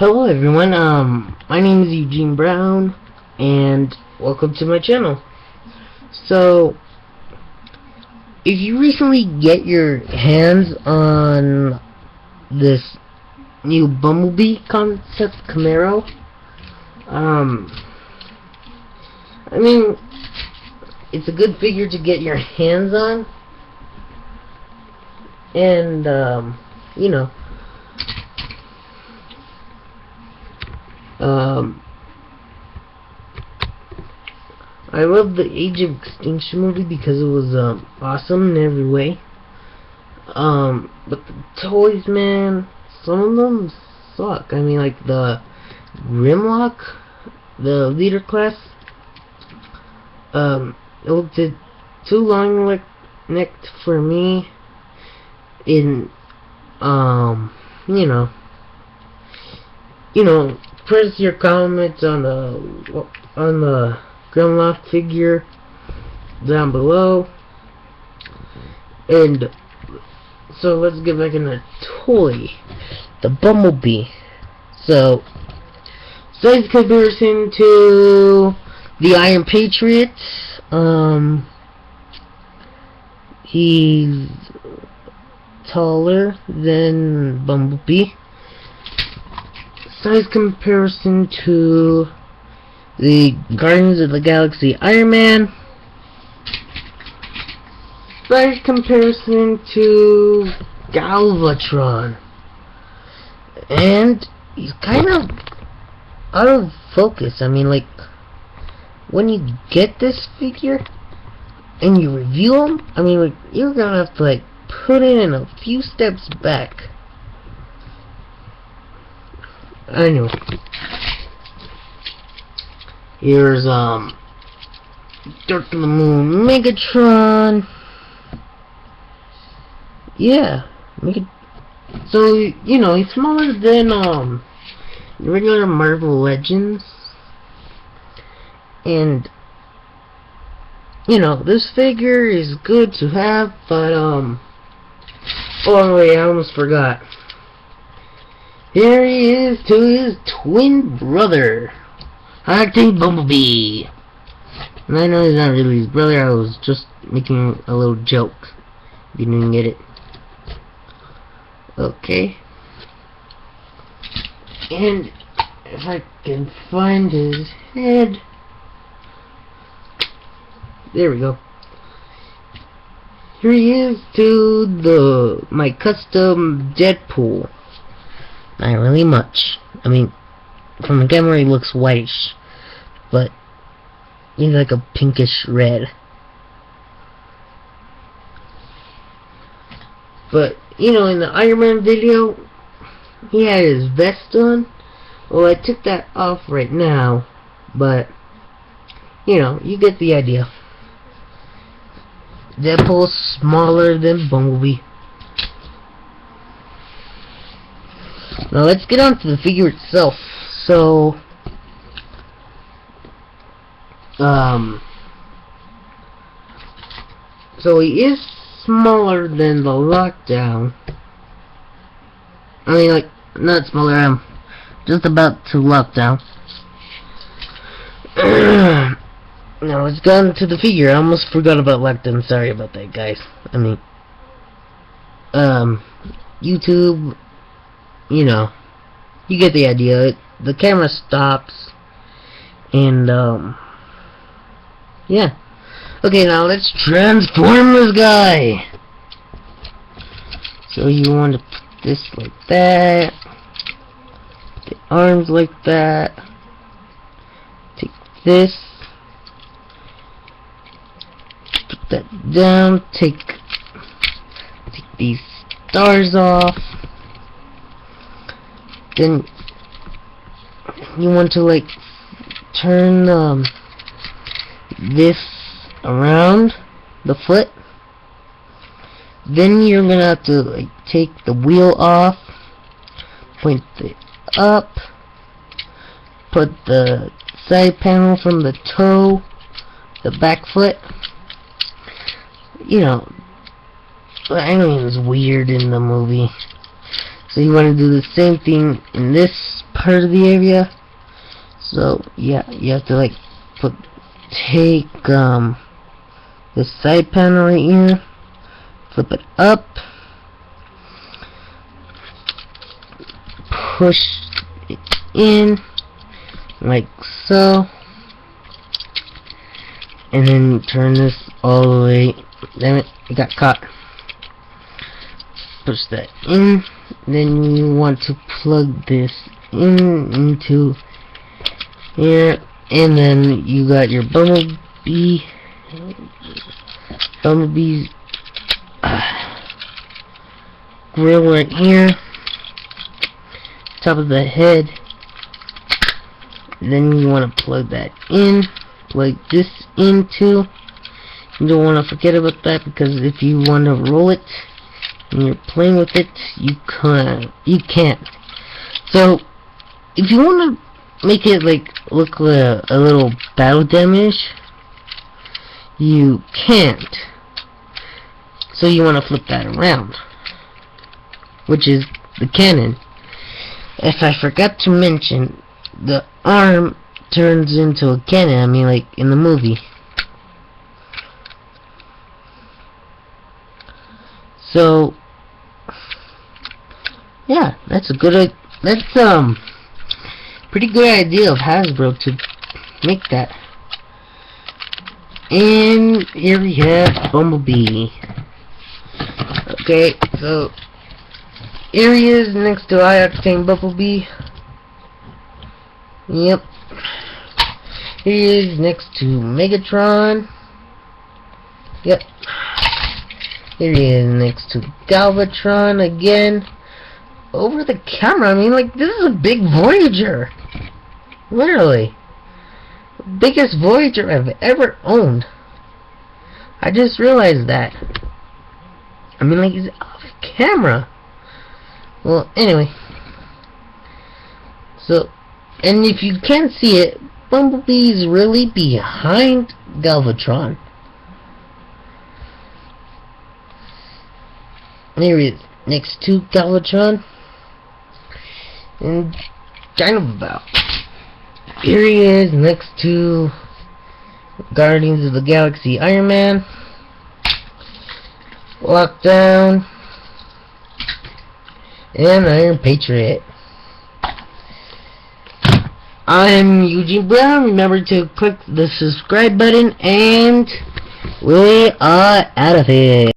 Hello everyone, my name is Eugene Brown, and welcome to my channel. So, if you recently get your hands on this new Bumblebee concept Camaro, I mean, it's a good figure to get your hands on, and, you know, I love the Age of Extinction movie because it was awesome in every way. But the toys, man, some of them suck. I mean, like the Grimlock, the leader class, it looked too long-necked for me. In press your comments on the Grimlock figure down below. And so let's get back in the toy, the Bumblebee. So size comparison to the Iron Patriot, he's taller than Bumblebee. Size comparison to the Guardians of the Galaxy Iron Man. Size comparison to Galvatron. And he's kind of out of focus. I mean, like, when you get this figure and you review him, I mean, like, you're gonna have to, like, put it in a few steps back. Anyway, here's Dark of the Moon Megatron. Yeah, so he's smaller than regular Marvel Legends, and this figure is good to have, but oh wait, I almost forgot. Here he is to his twin brother, acting Bumblebee. And I know he's not really his brother, I was just making a little joke. You didn't get it. Okay. And if I can find his head. There we go. Here he is to my custom Deadpool. Not really much. I mean, from the camera he looks whitish, but he's like a pinkish red. But in the Iron Man video, he had his vest on. Well, I took that off right now, but you get the idea. Deadpool's smaller than Bumblebee. Now let's get on to the figure itself. So, he is smaller than the Lockdown. I mean, like, not smaller, just about to Lockdown. Now let's get on to the figure. I almost forgot about Lockdown. Sorry about that, guys. I mean, YouTube, you get the idea. The camera stops, and yeah. Okay, now let's transform this guy. So you want to put this like that, the arms like that. Take this, put that down. Take these stars off. Then you want to like turn this around the foot. Then you're gonna have to like take the wheel off, point it up, put the side panel from the toe, the back foot. I know it was weird in the movie. So you want to do the same thing in this part of the area. So yeah, you have to like take the side panel right here, flip it up, push it in like so, and then turn this all the way. Damn it, it got caught. Push that in. Then you want to plug this into here, and then you got your bumblebee's grill right here, top of the head. Then you want to plug that in, plug this into. You don't want to forget about that, because if you want to roll it and you're playing with it, you can't. So if you want to make it like look a little battle damage, you can't. So you want to flip that around, which is the cannon. If I forgot to mention, the arm turns into a cannon. I mean, like in the movie. So yeah, that's pretty good idea of Hasbro to make that. And here we have Bumblebee. Okay, so here he is next to High Octane Bumblebee. Yep. Here he is next to Megatron. Yep. Here he is next to Galvatron again. Over the camera, I mean, like, this is a big Voyager. Literally. Biggest Voyager I've ever owned. I just realized that. I mean, like, he's off camera. Well, anyway. So, and if you can't see it, Bumblebee's really behind Galvatron. Here he is, next to Galvatron. And Dinobot. Here he is, next to Guardians of the Galaxy Iron Man. Lockdown. And Iron Patriot. I'm Eugene Brown. Remember to click the subscribe button, and we are out of here.